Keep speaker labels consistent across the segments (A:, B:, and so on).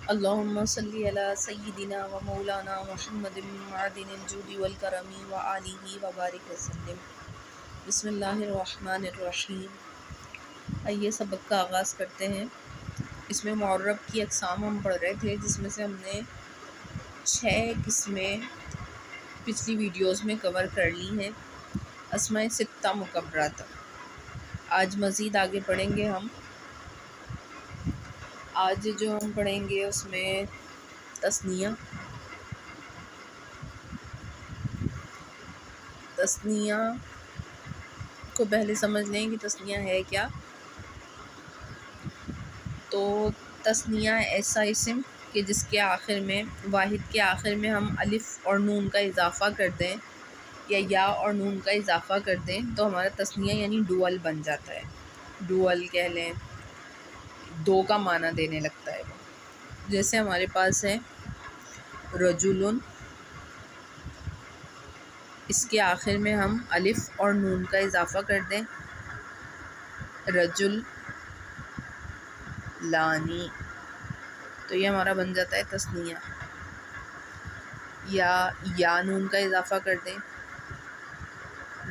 A: اللهم صل على سيدنا ومولانا محمد معدن الجود والكرم وآلہ وبارک وسلم۔ بسم اللہ الرحمن الرحیم۔ آئیے سبق کا آغاز کرتے ہیں۔ اس میں معرب کی اقسام ہم پڑھ رہے تھے، جس میں سے ہم نے 6 قسمیں پچھلی ویڈیوز میں کور کر لی ہیں۔ اسماء ستہ مکبرات۔ آج مزید آگے پڑھیں گے ہم۔ آج جو ہم پڑھیں گے اس میں تثنیہ کو پہلے سمجھ لیں کہ تثنیہ ہے کیا۔ تو تثنیہ ایسا اسم کہ جس کے آخر میں، واحد کے آخر میں ہم الف اور نون کا اضافہ کر دیں یا اور نون کا اضافہ کر دیں تو ہمارا تثنیہ یعنی ڈوئل بن جاتا ہے۔ ڈوئل کہہ لیں، دو کا معنی دینے لگتا ہے وہ۔ جیسے ہمارے پاس ہے رجل، اس کے آخر میں ہم الف اور نون کا اضافہ کر دیں، رجل لانی، تو یہ ہمارا بن جاتا ہے تثنیہ۔ یا نون کا اضافہ کر دیں،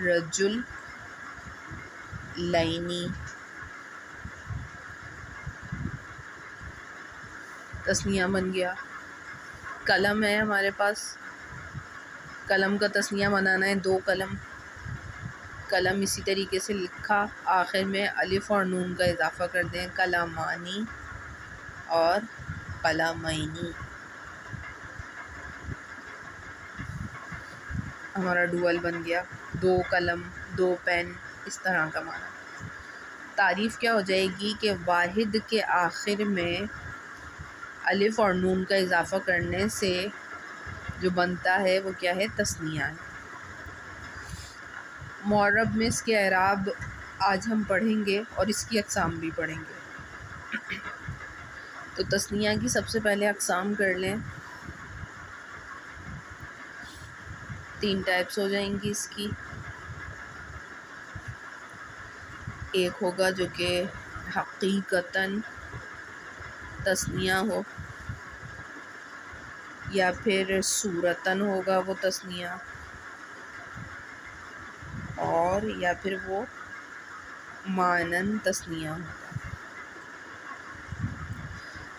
A: رجل لینی، تثنیہ بن گیا۔ قلم ہے ہمارے پاس، قلم کا تثنیہ بنانا ہے 2 قلم۔ قلم اسی طریقے سے لکھا، آخر میں الف اور نون کا اضافہ کر دیں، قلمانی اور قلمینی، ہمارا ڈوئل بن گیا۔ 2 قلم، 2 پین، اس طرح کا معنی۔ تعریف کیا ہو جائے گی کہ واحد کے آخر میں الف اور نون کا اضافہ کرنے سے جو بنتا ہے وہ کیا ہے؟ تثنیہ ہے۔ معرب میں اس کے اعراب آج ہم پڑھیں گے اور اس کی اقسام بھی پڑھیں گے۔ تو تثنیہ کی سب سے پہلے اقسام کر لیں۔ 3 ٹائپس ہو جائیں گی اس کی۔ ایک ہوگا جو کہ حقیقتاً تثنیہ ہو، یا پھر صورتاً ہوگا وہ تثنیہ، اور یا پھر وہ معنن تثنیہ ہوگا۔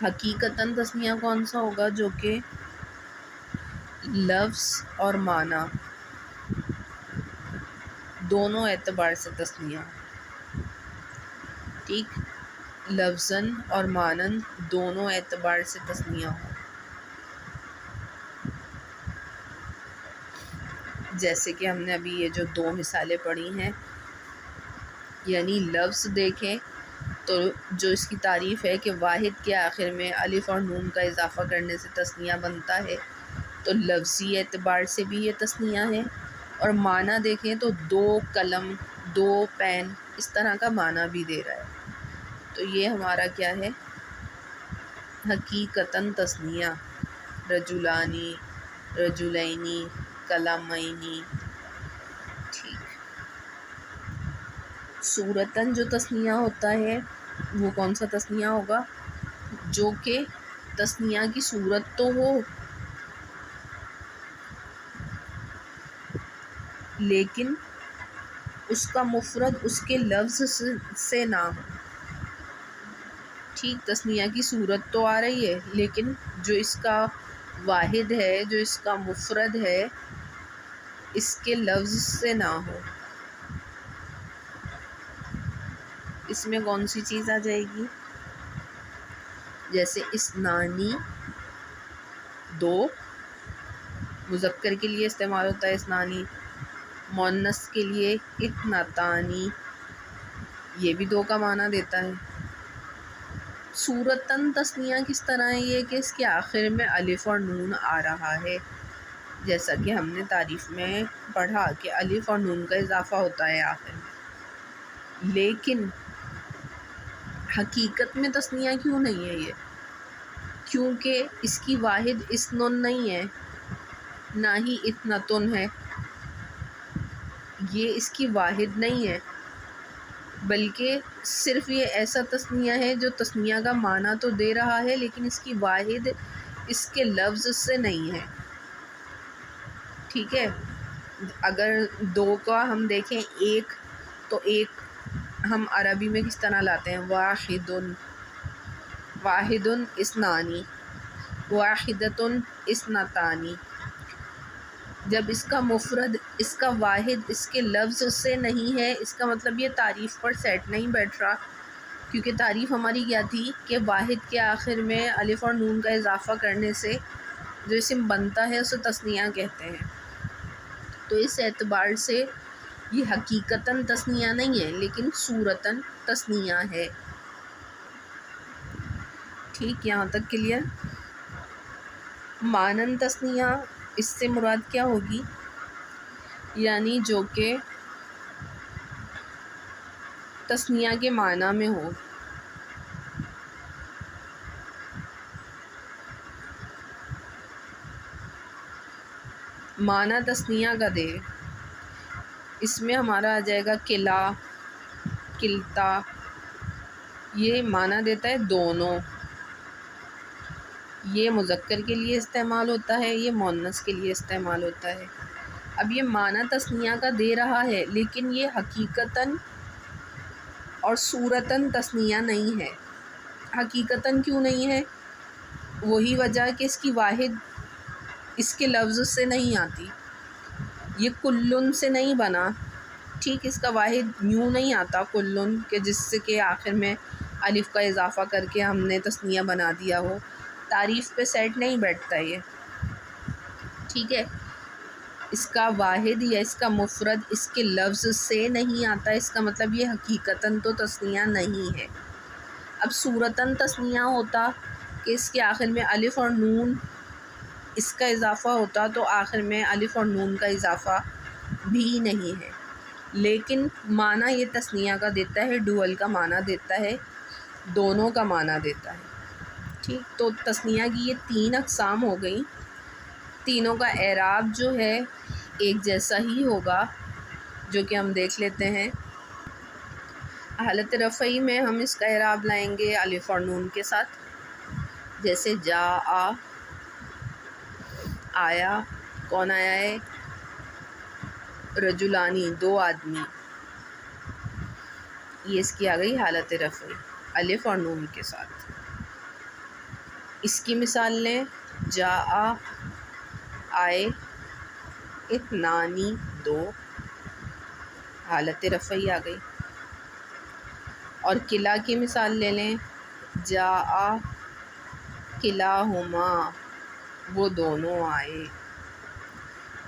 A: حقیقتاً تثنیہ کون سا ہوگا؟ جو کہ لفظ اور معنی دونوں اعتبار سے تثنیہ، ٹھیک، لفظاً اور معنن دونوں اعتبار سے تثنیہ ہو۔ جیسے کہ ہم نے ابھی یہ جو 2 مثالیں پڑھی ہیں، یعنی لفظ دیکھیں تو جو اس کی تعریف ہے کہ واحد کے آخر میں الف اور نون کا اضافہ کرنے سے تثنیہ بنتا ہے، تو لفظی اعتبار سے بھی یہ تثنیہ ہے، اور معنی دیکھیں تو 2 قلم، 2 پین، اس طرح کا معنی بھی دے رہا ہے۔ تو یہ ہمارا کیا ہے؟ حقیقتاً تثنیہ، رجلانی، رجلینی، قلمینی، ٹھیک۔ صورتاً جو تثنیہ ہوتا ہے وہ کون سا تثنیہ ہوگا؟ جو کہ تثنیہ کی صورت تو ہو لیکن اس کا مفرد اس کے لفظ سے نہ ہو، ٹھیک، تثنیہ کی صورت تو آ رہی ہے لیکن جو اس کا واحد ہے، جو اس کا مفرد ہے، اس کے لفظ سے نہ ہو۔ اس میں کون سی چیز آ جائے گی؟ جیسے اسنانی، 2، مذکر کے لیے استعمال ہوتا ہے اسنانی، مؤنث کے لیے اثنتانی، یہ بھی 2 کا معنی دیتا ہے۔ صورتاً تثنیہ کس طرح ہے؟ یہ کہ اس کے آخر میں الف اور نون آ رہا ہے، جیسا کہ ہم نے تعریف میں پڑھا کہ الف اور نون کا اضافہ ہوتا ہے آخر میں۔ لیکن حقیقت میں تثنیہ کیوں نہیں ہے یہ؟ کیونکہ اس کی واحد اسنن نہیں ہے، نہ ہی اثنتن ہے، یہ اس کی واحد نہیں ہے۔ بلکہ صرف یہ ایسا تثنیہ ہے جو تثنیہ کا معنی تو دے رہا ہے لیکن اس کی واحد اس کے لفظ سے نہیں ہے. ٹھیک ہے، اگر دو کا ہم دیکھیں ایک، تو ایک ہم عربی میں کس طرح لاتے ہیں؟ واحدن، واحدن اثنانی، واحدتن اثنتانی. جب اس کا مفرد اس کا واحد اس کے لفظ سے نہیں ہے، اس کا مطلب یہ تعریف پر سیٹ نہیں بیٹھ رہا، کیونکہ تعریف ہماری کیا تھی کہ واحد کے آخر میں الف اور نون کا اضافہ کرنے سے جو اسم بنتا ہے اسے تثنیہ کہتے ہیں. تو اس اعتبار سے یہ حقیقتاً تثنیہ نہیں ہے لیکن صورتاً تثنیہ ہے. ٹھیک، یہاں تک کلیئر؟ مانن تثنیہ اس سے مراد کیا ہوگی؟ یعنی جو کہ تثنیہ کے معنی میں ہو. معنی تثنیہ کا دے، اس میں ہمارا آ جائے گا کلا، کلتا. یہ معنی دیتا ہے دونوں. یہ مذکر کے لیے استعمال ہوتا ہے، یہ مؤنث کے لیے استعمال ہوتا ہے. اب یہ معنی تثنیہ کا دے رہا ہے لیکن یہ حقیقتاً اور صورتاً تثنیہ نہیں ہے. حقیقتاً کیوں نہیں ہے؟ وہی وجہ کہ اس کی واحد اس کے لفظ سے نہیں آتی. یہ کلن سے نہیں بنا. ٹھیک، اس کا واحد یوں نہیں آتا کلن کہ جس سے کہ آخر میں الف کا اضافہ کر کے ہم نے تثنیہ بنا دیا ہو. تعریف پہ سیٹ نہیں بیٹھتا یہ. ٹھیک ہے، اس کا واحد یا اس کا مفرد اس کے لفظ سے نہیں آتا، اس کا مطلب یہ حقیقتاً تو تثنیہ نہیں ہے. اب صورتاً تثنیہ ہوتا کہ اس کے آخر میں الف اور نون اس کا اضافہ ہوتا، تو آخر میں الف اور نون کا اضافہ بھی نہیں ہے. لیکن معنی یہ تثنیہ کا دیتا ہے، ڈوئل کا معنی دیتا ہے، دونوں کا معنی دیتا ہے. ٹھیک، تو تثنیہ کی یہ تین اقسام ہو گئیں. تینوں کا اعراب جو ہے ایک جیسا ہی ہوگا، جو کہ ہم دیکھ لیتے ہیں. حالت رفعی میں ہم اس کا اعراب لائیں گے الف اور نون کے ساتھ، جیسے جا آ، آیا. کون آیا ہے؟ رجلانی، دو آدمی. یہ اس کی آ گئی حالت رفعی الف اور نون کے ساتھ. اس کی مثال لیں، جا آ، آئے، اثنانی، دو. حالت رفعی آ گئی. اور کلا کی مثال لے لیں، جا آ کلاہما، وہ دونوں آئے.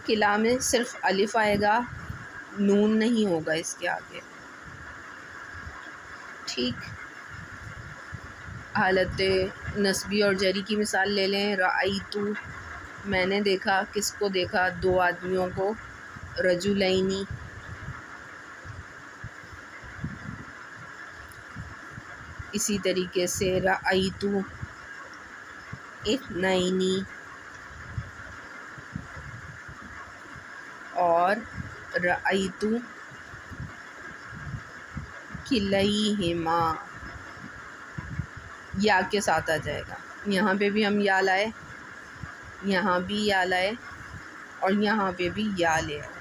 A: کلا میں صرف الف آئے گا، نون نہیں ہوگا اس کے آگے. ٹھیک، حالت نسبی اور جری کی مثال لے لیں، رأیتو، میں نے دیکھا. کس کو دیکھا؟ دو آدمیوں کو. رجلینی. اسی طریقے سے رأیتو اثنینی اور رأیتو کلیہما. یا کے ساتھ آ جائے گا. یہاں پہ بھی ہم یا لائے، یہاں بھی یا لائے، اور یہاں پہ بھی یا لے آئے.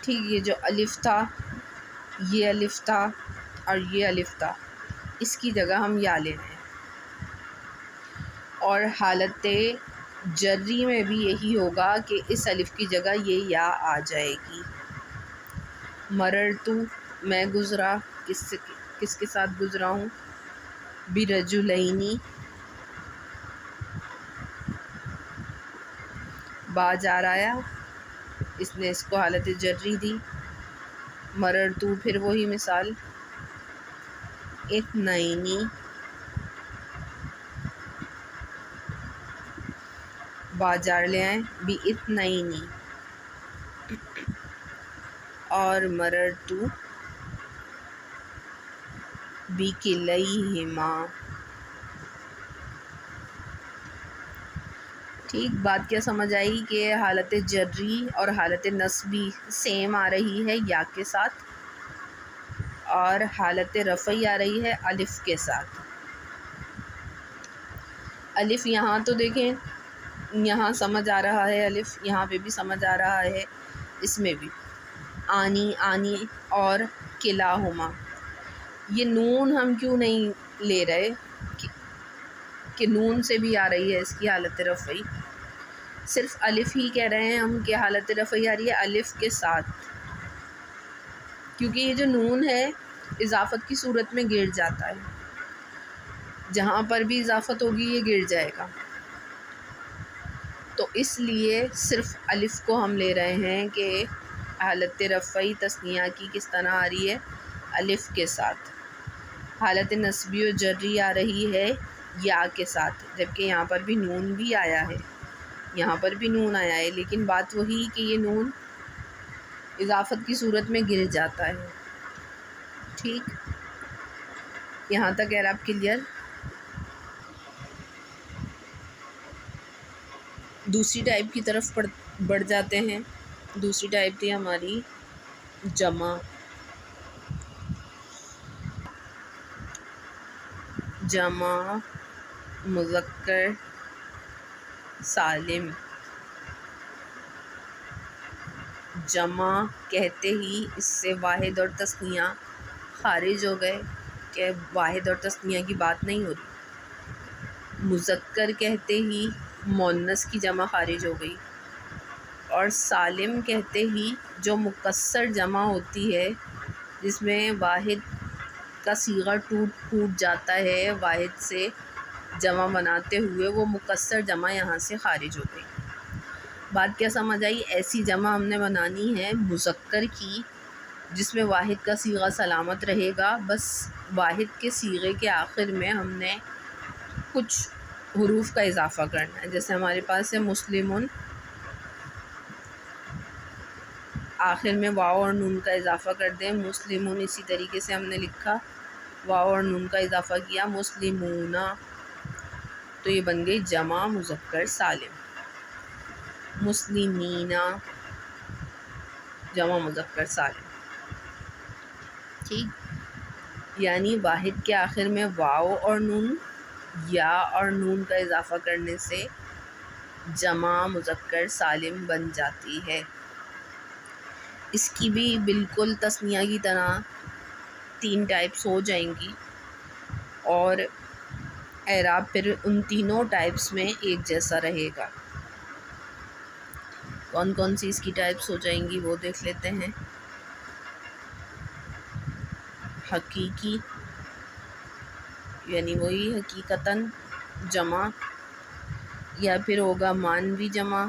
A: ٹھیک، یہ جو الف تھا، یہ الف تھا اور یہ الف تھا، اس کی جگہ ہم یا لے رہے ہیں. اور حالت جری میں بھی یہی ہوگا کہ اس الف کی جگہ یہ یا آ جائے گی. مررتو، میں گزرا. کس کے ساتھ گزرا ہوں؟ برجلینی. با جار آیا، اس نے اس کو حالت جری دی. مررتو، پھر وہی مثال، اثنینی. با جار لے آئیں، باثنینی. اور مررتو بکلیہما. ٹھیک، بات کیا سمجھ آئی کہ حالت جری اور حالت نسبی سیم آ رہی ہے یا کے ساتھ، اور حالت رفعی آ رہی ہے الف کے ساتھ۔ الف یہاں تو دیکھیں، یہاں سمجھ آ رہا ہے الف، یہاں پہ بھی سمجھ آ رہا ہے، اس میں بھی آنی آنی اور کلاہما۔ یہ نون ہم کیوں نہیں لے رہے کہ نون سے بھی آ رہی ہے اس کی حالت رفعی، صرف الف ہی کہہ رہے ہیں ہم کہ حالت رفعی آ رہی ہے الف کے ساتھ، کیونکہ یہ جو نون ہے اضافت کی صورت میں گر جاتا ہے، جہاں پر بھی اضافت ہوگی یہ گر جائے گا، تو اس لیے صرف الف کو ہم لے رہے ہیں کہ حالت رفعی تثنیہ کی کس طرح آ رہی ہے الف کے ساتھ۔ حالت نصبی و جری آ رہی ہے یا کے ساتھ، جبکہ یہاں پر بھی نون بھی آیا ہے، یہاں پر بھی نون آیا ہے، لیکن بات وہی کہ یہ نون اضافت کی صورت میں گر جاتا ہے۔ ٹھیک، یہاں تک اعراب کلیئر۔ دوسری ٹائپ کی طرف بڑھ جاتے ہیں۔ دوسری ٹائپ تھی ہماری جمع۔ جمع مذکر سالم۔ جمع کہتے ہی اس سے واحد اور تثنیہ خارج ہو گئے کہ واحد اور تثنیہ کی بات نہیں ہو رہی۔ مذکر کہتے ہی مؤنث کی جمع خارج ہو گئی، اور سالم کہتے ہی جو مکسر جمع ہوتی ہے جس میں واحد کا صیغہ ٹوٹ جاتا ہے واحد سے جمع بناتے ہوئے، وہ مکسر جمع یہاں سے خارج ہو گئی۔ بات کیا سمجھ آئی؟ ایسی جمع ہم نے بنانی ہے مذکر کی جس میں واحد کا صیغہ سلامت رہے گا، بس واحد کے صیغے کے آخر میں ہم نے کچھ حروف کا اضافہ کرنا ہے، جیسے ہمارے پاس ہے مسلمون، آخر میں واو اور نون کا اضافہ کر دیں، مسلمون اسی طریقے سے ہم نے لکھا، واو اور نون کا اضافہ کیا مسلمون، تو یہ بن گئی جمع مذکر سالم۔ مسلمین جمع مذکر سالم۔ ٹھیک، یعنی واحد کے آخر میں واو اور نون، یا اور نون کا اضافہ کرنے سے جمع مذکر سالم بن جاتی ہے۔ اس کی بھی بالکل تثنیہ کی طرح 3 ٹائپس ہو جائیں گی، اور اعراب پھر ان تینوں ٹائپس میں ایک جیسا رہے گا۔ کون کون سی اس کی ٹائپس ہو جائیں گی وہ دیکھ لیتے ہیں۔ حقیقی، یعنی وہی حقیقتاً جمع، یا پھر ہوگا مانوی جمع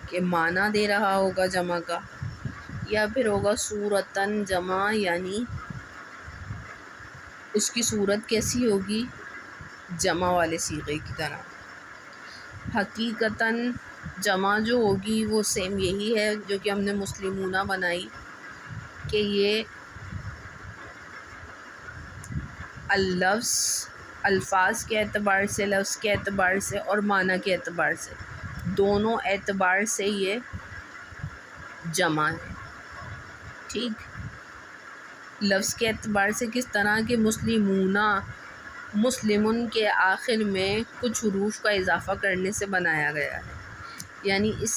A: کہ معنی دے رہا ہوگا جمع کا، یا پھر ہوگا صورتاً جمع، یعنی اس کی صورت کیسی ہوگی جمع والے صیغے کی طرح۔ حقیقتاً جمع جو ہوگی وہ سیم یہی ہے جو کہ ہم نے مسلمون بنائی، کہ یہ اللفظ الفاظ کے اعتبار سے، لفظ کے اعتبار سے اور معنی کے اعتبار سے، دونوں اعتبار سے یہ جمع ہے۔ ٹھیک، لفظ کے اعتبار سے کس طرح کہ مسلمون، مسلمن کے آخر میں کچھ حروف کا اضافہ کرنے سے بنایا گیا ہے، یعنی اس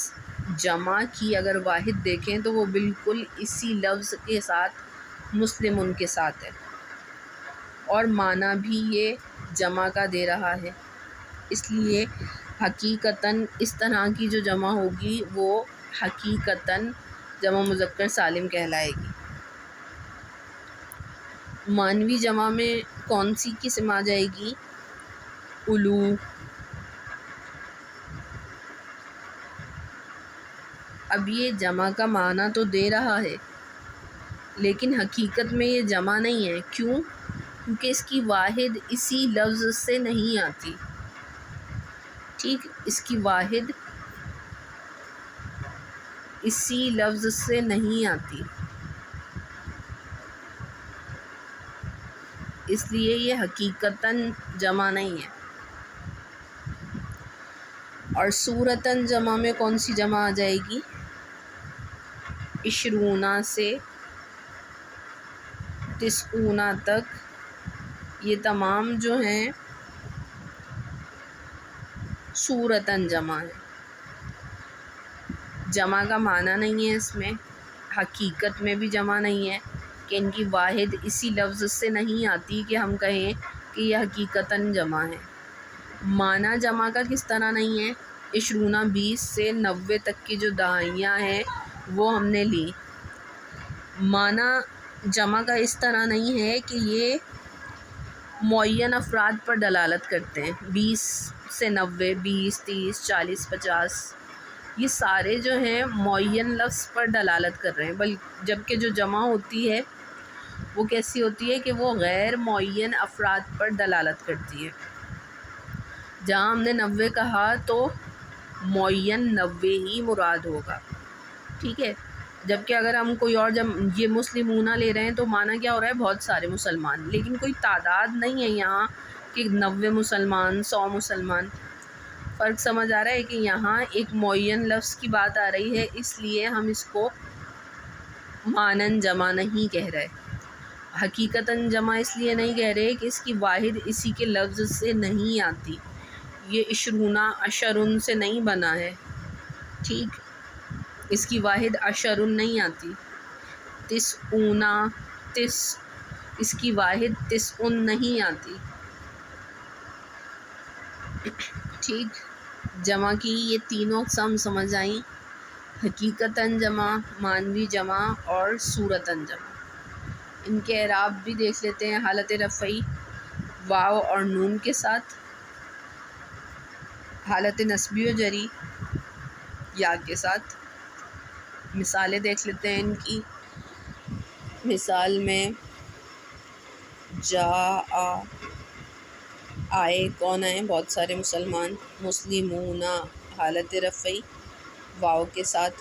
A: جمع کی اگر واحد دیکھیں تو وہ بالکل اسی لفظ کے ساتھ مسلمن کے ساتھ ہے، اور معنی بھی یہ جمع کا دے رہا ہے، اس لیے حقیقتاً اس طرح کی جو جمع ہوگی وہ حقیقتاً جمع مذکر سالم کہلائے گی۔ مانوی جمع میں کون سی قسم آ جائے گی؟ الو۔ اب یہ جمع کا معنی تو دے رہا ہے لیکن حقیقت میں یہ جمع نہیں ہے، کیوں؟ کیونکہ اس کی واحد اسی لفظ سے نہیں آتی۔ ٹھیک، اس کی واحد اسی لفظ سے نہیں آتی، اس لیے یہ حقیقتاً جمع نہیں ہے۔ اور صورتاً جمع میں کون سی جمع آ جائے گی؟ 20 سے تسعون تک، یہ تمام جو ہیں صورتاً جمع ہے. جمع کا معنی نہیں ہے اس میں، حقیقت میں بھی جمع نہیں ہے کہ ان کی واحد اسی لفظ سے نہیں آتی کہ ہم کہیں کہ یہ حقیقتاً جمع ہے. معنی جمع کا کس طرح نہیں ہے؟ 20 سے 90 تک کی جو دہائیاں ہیں وہ ہم نے لی. معنی جمع کا اس طرح نہیں ہے کہ یہ معین افراد پر دلالت کرتے ہیں. 20 سے 90، 20، 30، 40، 50، یہ سارے جو ہیں معین لفظ پر دلالت کر رہے ہیں، جبکہ جو جمع ہوتی ہے وہ کیسی ہوتی ہے کہ وہ غیر معین افراد پر دلالت کرتی ہے. جہاں ہم نے 90 کہا تو معین 90 ہی مراد ہوگا، ٹھیک ہے. جبکہ اگر ہم کوئی اور یہ مسلمون لے رہے ہیں تو معنی کیا ہو رہا ہے؟ بہت سارے مسلمان، لیکن کوئی تعداد نہیں ہے یہاں کہ 90 مسلمان، 100 مسلمان. فرق سمجھ آ رہا ہے کہ یہاں ایک معین لفظ کی بات آ رہی ہے، اس لیے ہم اس کو معنن جمع نہیں کہہ رہے. حقیقتاً جمع اس لیے نہیں کہہ رہے کہ اس کی واحد اسی کے لفظ سے نہیں آتی. یہ 20 عشرن سے نہیں بنا ہے، ٹھیک، اس کی واحد عشرن نہیں آتی. تسعون، اس کی واحد تسعن نہیں آتی، ٹھیک. جمع کی یہ تینوں اقسام سمجھ آئیں، حقیقتاً جمع، معنوی جمع اور صورتاً جمع. ان کے اعراب بھی دیکھ لیتے ہیں. حالت رفعی واو اور نون کے ساتھ، حالت نصبی و جری یا کے ساتھ. مثالیں دیکھ لیتے ہیں ان کی. مثال میں جاء، آئے، کون آئے؟ بہت سارے مسلمان. مسلمون حالت رفعی واو کے ساتھ.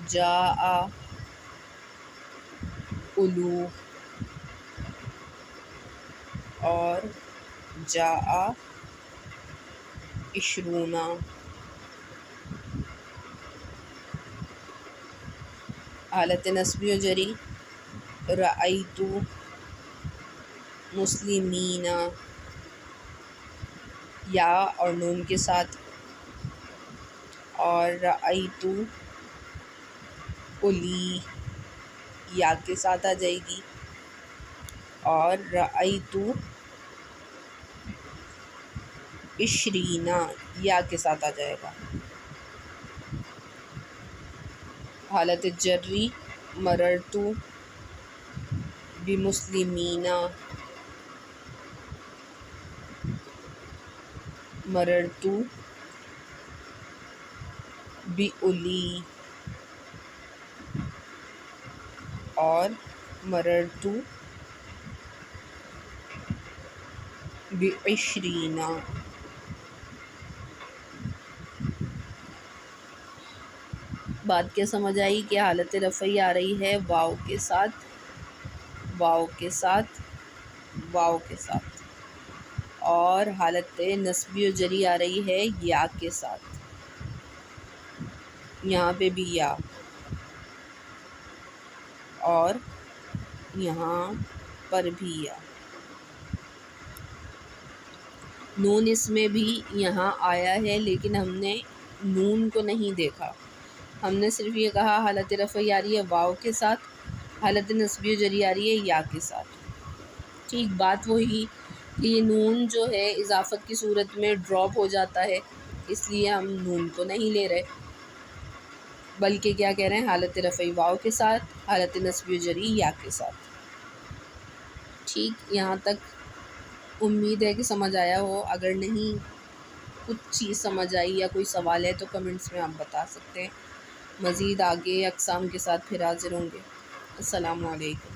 A: جاء الو اور جاء 20. حالت نصبی و جری رأیت مسلمین یا اور نون کے ساتھ، اور رأیت الی یا کے ساتھ آ جائے گی، اور رأیت 20 یا کے ساتھ آ جائے گا. حالت جری مررت بمسلمین، مررت بأولی اور مررت ب20. بات کیا سمجھ آئی کہ حالت رفعی آ رہی ہے واو کے ساتھ، واو کے ساتھ، واو کے ساتھ، اور حالت نصبی و جری آ رہی ہے یا کے ساتھ. یہاں پہ بھی یا، اور یہاں پر بھی یا. نون اس میں بھی یہاں آیا ہے، لیکن ہم نے نون کو نہیں دیکھا، ہم نے صرف یہ کہا حالت رفعی آ رہی ہے واو کے ساتھ، حالت نصبی و جری آ رہی ہے یا کے ساتھ. ٹھیک، بات وہی کہ یہ نون جو ہے اضافت کی صورت میں ڈراپ ہو جاتا ہے، اس لیے ہم نون کو نہیں لے رہے، بلکہ کیا کہہ رہے ہیں؟ حالت رفعی واو کے ساتھ، حالت نصبی و جری یا کے ساتھ. ٹھیک، یہاں تک امید ہے کہ سمجھ آیا ہو. اگر نہیں کچھ چیز سمجھ آئی یا کوئی سوال ہے تو کمنٹس میں آپ بتا سکتے ہیں. مزید آگے اقسام کے ساتھ پھر حاضر ہوں گے. السلام علیکم.